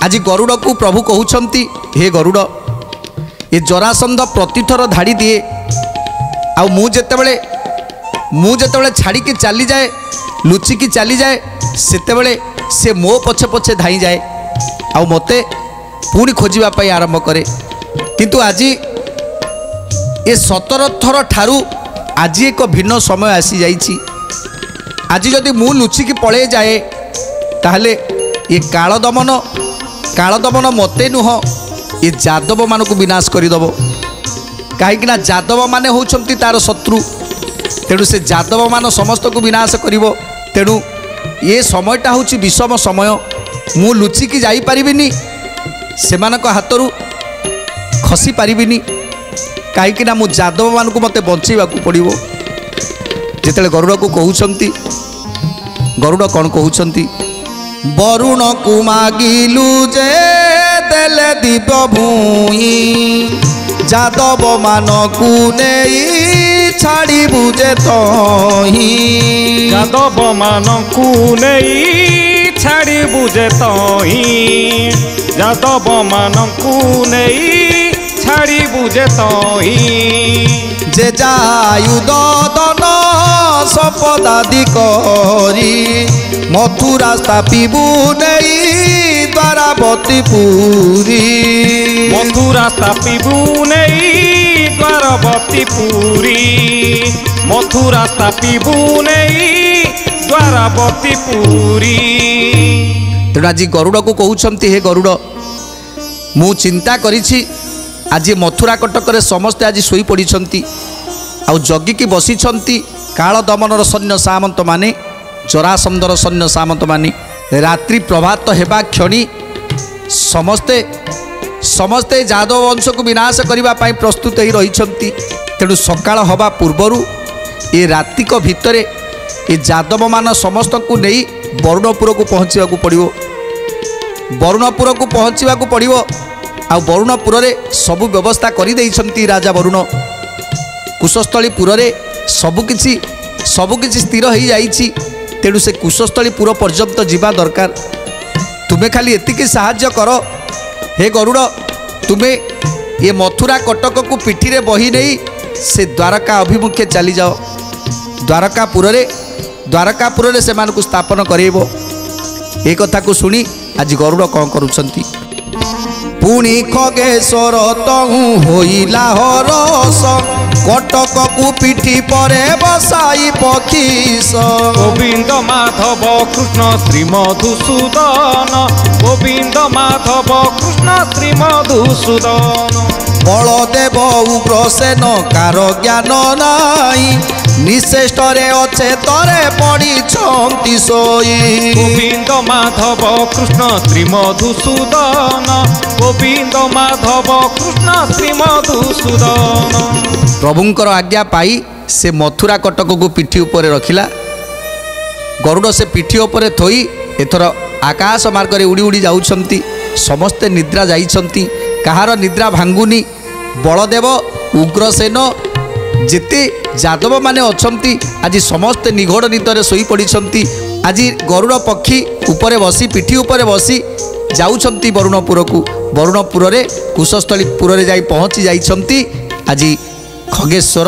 आज गरुड़ को प्रभु कहउछंती हे गरुड़ ये जरासंध प्रतिथर धाड़ी दिए आ मु जेतेबेले छाड़ी के चली जाए लुचिकी चली जाए सेतेबेले से मो पछे पछे धाई जाए आ मते पुणी खोजापी आरंभ करे। किंतु आज ये 17 थर ठारू आज एक भिन्न समय आसी जाइछि। आज जदि मु लुचिकी पळे जाए ताहले ये काल दमन मते नुह ये जादव मान को विनाश करदेव। कहीं जादव माने होउछंती तार शत्रु, तेणु से जादव मान समस्त को विनाश करिवो। तेणु ये समयटा होउछि विषम समय। मु लुचिकी जाई परिबिनी, सेमानक हाथरू खसी परिबिनी, कहीं मु जादव मान को मते बंचेवा को पड़िवो। जेतेले गरुड़ को कहउछंती, गरुड़ कौन कहउछंती, वरुण को मागिलु जे देले दीप भूई जादव मान को नहीं छाड़ी बुझे तही। जादव मान को नहीं छाड़ी बुझे तही, जादव मान को नहीं छाड़ी बुझे तही। जे जायुध दन सपदादि करी मथुरा स्थापिबु नहीं द्वारावती पुरी। मथुरा स्थापिबु नहीं द्वारावती पुरी, मथुरा स्थापिबु नहीं द्वारावती पुरी। तेणु आज गरुड़ को कहउछंती हे गरुड़ मु चिंता करिछि आज मथुरा कटक समस्ते आज शोई पड़िछंती आउ जगिकी बसिछंती काल दमनर सैन्य सामंत माने, जरासंधर सैन्य सामंत माने। रात्रि प्रभात हेबा क्षणी समस्ते समस्ते जादव वंश को विनाश करने प्रस्तुत ही रही। तेणु सकाळ हवा पूर्वरु ये रातिक भितरे ये जादव मान समस्त को नहीं वरुणपुर को पहुँचा पड़ो। वरुणपुर को पहुँचा पड़ो। आ वरुणपुर रे सबु व्यवस्था कर देइछंती राजा वरुण। कुशस्थलीपुर रे सबुकिछि स्थिर हो जाइछि। तेणु से कुशस्थलीपुर पर्यंत जीवा दरकार। तुम्हें खाली एतिकी साहाय्य कर हे गरुड़, तुम्हें ये मथुरा कटक को पिठी रे बही नहीं से द्वारका अभिमुखे चली जाओ। द्वारकापुर रे से मानकु स्थापन करेबो। ए कथा को सुनी आज गरुड़ कौन करुछंती, पुणी खगेश्वर तहु होइला हरस कटक को पिठी परे बसाई पखीस। गोविंद माधव कृष्ण श्री मधुसूदन, गोविंद माधव कृष्ण श्री मधुसूदन। बलदेव उग्रसेन कार ज्ञान नाई निश्रेष्ठ अच्छे तरे पड़ी सोई। गोविंद माधव कृष्ण श्री मधुसूदन, गोविंद माधव कृष्ण श्री मधुसूदन। प्रभुंकर आज्ञा पाई से मथुरा कटक को पिठी ऊपर रखिला। गरुड़ से पिठी ऊपर थोई एथर आकाश मार्ग रे उड़ी उड़ी जाउछंती। समस्ते निद्रा जाइछंती, कहार निद्रा भांगुनी। बलदेव उग्रसेन जेते जादव माने अछंती आज समस्ते निघोड़ निदरे सोई पड़िछंती। आज गरुड़ पक्षी ऊपर बसी पिठी ऊपर बसी जाउछंती वरुणपुर को। वरुणपुर रे कुशस्थलीपुर रे जाई पहुँची जाइछंती। आज खगेश्वर